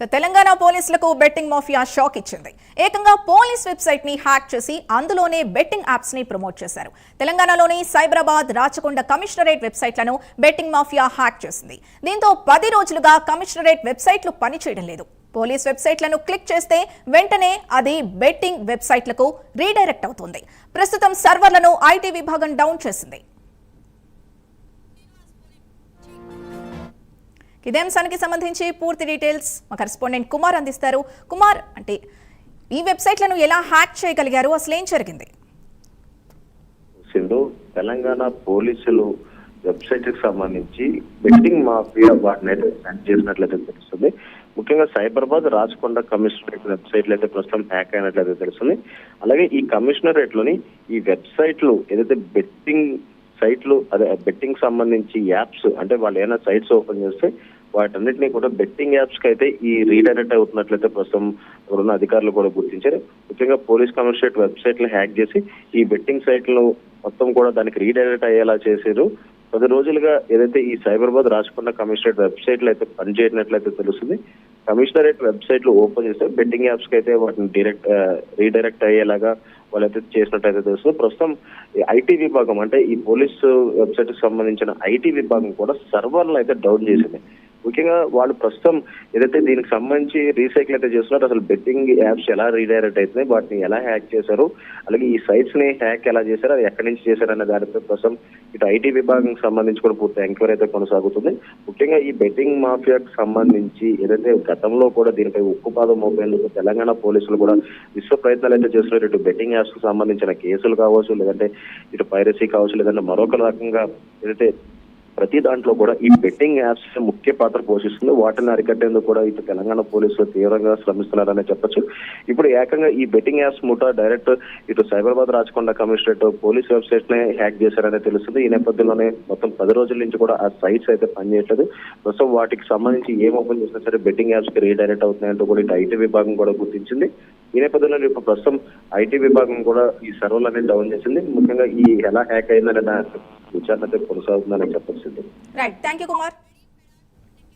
తెలంగాణ పోలీసులకు betting mafia shock ఇచ్చింది. ఏకంగా పోలీస్ వెబ్సైట్ ని హ్యాక్ చేసి అందులోనే బెట్టింగ్ యాప్స్ ని ప్రమోట్ చేశారు. తెలంగాణలోని సైబరాబాద్, రాచకొండ కమిషనరేట్ వెబ్సైట్లను బెట్టింగ్ మాఫియా హ్యాక్ చేసింది. దీంతో 10 రోజులుగా కమిషనరేట్ వెబ్సైట్లు పనిచేయడం లేదు. పోలీస్ వెబ్సైట్లను క్లిక్ చేస్తే వెంటనే అది బెట్టింగ్ వెబ్సైట్లకు రీడైరెక్ట్ అవుతుంది. ప్రస్తుతం సర్వర్లను ఐటీ విభాగం డౌన్ చేసింది. ఇదే అంశానికి సంబంధించి పూర్తి డీటెయిల్స్ మా కరెస్పాండెంట్ కుమార్ అందిస్తారు. కుమార్, అంటే ఈ వెబ్సైట్లను ఎలా హ్యాక్ చేయగలిగారు, అసలు ఏం జరిగింది? సింధు, తెలంగాణ పోలీసులు వెబ్సైట్ కి సంబంధించి బెట్టింగ్ మాఫియా వాటిని అయితే హ్యాక్ చేసినట్లయితే తెలుస్తుంది. ముఖ్యంగా సైబరాబాద్, రాచకొండ కమిషనరేట్ వెబ్సైట్లు అయితే ప్రస్తుతం హ్యాక్ అయినట్లయితే తెలుస్తుంది. అలాగే ఈ కమిషనరేట్ లోని ఈ వెబ్సైట్లు ఏదైతే బెట్టింగ్ సైట్లు, అదే బెట్టింగ్ సంబంధించి యాప్స్, అంటే వాళ్ళు ఏమైనా సైట్స్ ఓపెన్ చేస్తే వాటన్నిటినీ కూడా బెట్టింగ్ యాప్స్ కి అయితే ఈ రీడైరెక్ట్ అవుతున్నట్లయితే ప్రస్తుతం ఉన్న అధికారులు కూడా గుర్తించారు. ముఖ్యంగా పోలీస్ కమిషనరేట్ వెబ్సైట్ లు హ్యాక్ చేసి ఈ బెట్టింగ్ సైట్లను మొత్తం కూడా దానికి రీడైరెక్ట్ అయ్యేలా చేశారు. 10 రోజులుగా ఏదైతే ఈ సైబరాబాద్, రాచకొండ కమిషనరేట్ వెబ్సైట్లు అయితే పనిచేయనట్లయితే తెలుస్తుంది. కమిషనరేట్ వెబ్సైట్లు ఓపెన్ చేస్తే బెట్టింగ్ యాప్స్ కి అయితే వాటిని రీడైరెక్ట్ అయ్యేలాగా వాళ్ళైతే చేసినట్టయితే తెలుస్తుంది. ప్రస్తుతం ఐటీ విభాగం, అంటే ఈ పోలీసు వెబ్సైట్ కి సంబంధించిన ఐటీ విభాగం కూడా సర్వర్లను అయితే డౌన్ చేసింది. ముఖ్యంగా వాళ్ళు ప్రస్తుతం ఏదైతే దీనికి సంబంధించి రీసైకిల్ అయితే చేస్తున్నారో, అసలు బెట్టింగ్ యాప్స్ ఎలా రీడైరెక్ట్ అవుతున్నాయి, వాటిని ఎలా హ్యాక్ చేశారు, అలాగే ఈ సైట్స్ ని హ్యాక్ ఎలా చేశారు, అది ఎక్కడి నుంచి చేశారనే దానిపై ప్రస్తుతం ఇటు ఐటీ విభాగం సంబంధించి కూడా పూర్తి ఎంక్వైరీ అయితే కొనసాగుతుంది. ముఖ్యంగా ఈ బెట్టింగ్ మాఫియాకు సంబంధించి ఏదైతే గతంలో కూడా దీనిపై ఉక్కుపాదం మోపేందుకు తెలంగాణ పోలీసులు కూడా విశ్వ ప్రయత్నాలు అయితే చేస్తున్నారు. ఇటు బెట్టింగ్ యాప్స్ కు సంబంధించిన కేసులు కావచ్చు, లేదంటే ఇటు పైరసీ కావచ్చు, లేదంటే మరొక రకంగా ఏదైతే ప్రతి దాంట్లో కూడా ఈ బెట్టింగ్ యాప్స్ ముఖ్య పాత్ర పోషిస్తుంది. వాటిని అరికట్టేందుకు కూడా ఇటు తెలంగాణ పోలీసులు తీవ్రంగా శ్రమిస్తున్నారనే చెప్పొచ్చు. ఇప్పుడు ఏకంగా ఈ బెట్టింగ్ యాప్స్ ముఠా డైరెక్ట్ ఇటు Cyberabad, Rachakonda commissionerate police website నే హ్యాక్ చేశారనే తెలుస్తుంది. ఈ నేపథ్యంలోనే మొత్తం 10 రోజుల నుంచి కూడా ఆ సైట్స్ అయితే పనిచేయట్లేదు. ప్రస్తుతం వాటికి సంబంధించి ఏం ఓపెన్ చేసినా సరే బెట్టింగ్ యాప్స్ కి రీడైరెక్ట్ అవుతున్నాయంటూ కూడా ఇటు ఐటీ విభాగం కూడా గుర్తించింది. ఈ నేపథ్యంలో ఇప్పుడు ప్రస్తుతం ఐటీ విభాగం కూడా ఈ సర్వర్లు అనేది డౌన్ చేసింది. ముఖ్యంగా ఈ ఎలా హ్యాక్ అయిందనే విచారణ కొనసాగుతుందని చెప్పొచ్చు. Right, thank you Kumar.